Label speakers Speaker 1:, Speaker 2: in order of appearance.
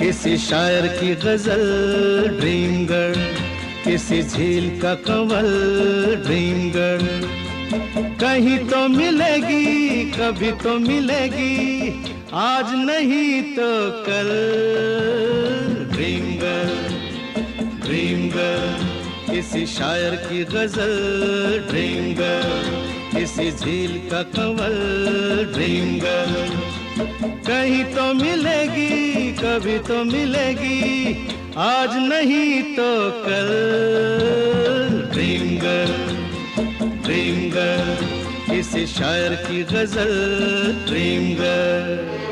Speaker 1: किसी शायर की गजल ड्रीम गर्ल, किसी झील का कंवल ड्रीम गर्ल। कहीं तो मिलेगी, कभी तो मिलेगी, आज नहीं तो कल। ड्रीम गर्ल, ड्रीम गर्ल, किसी शायर की गजल ड्रीम गर्ल, किसी झील का कंवल ड्रीम गर्ल। कहीं तो मिलेगी, कभी तो मिलेगी, आज नहीं तो कल। ड्रीम गर्ल, ड्रीम गर्ल, किसी शायर की गजल ड्रीम गर्ल।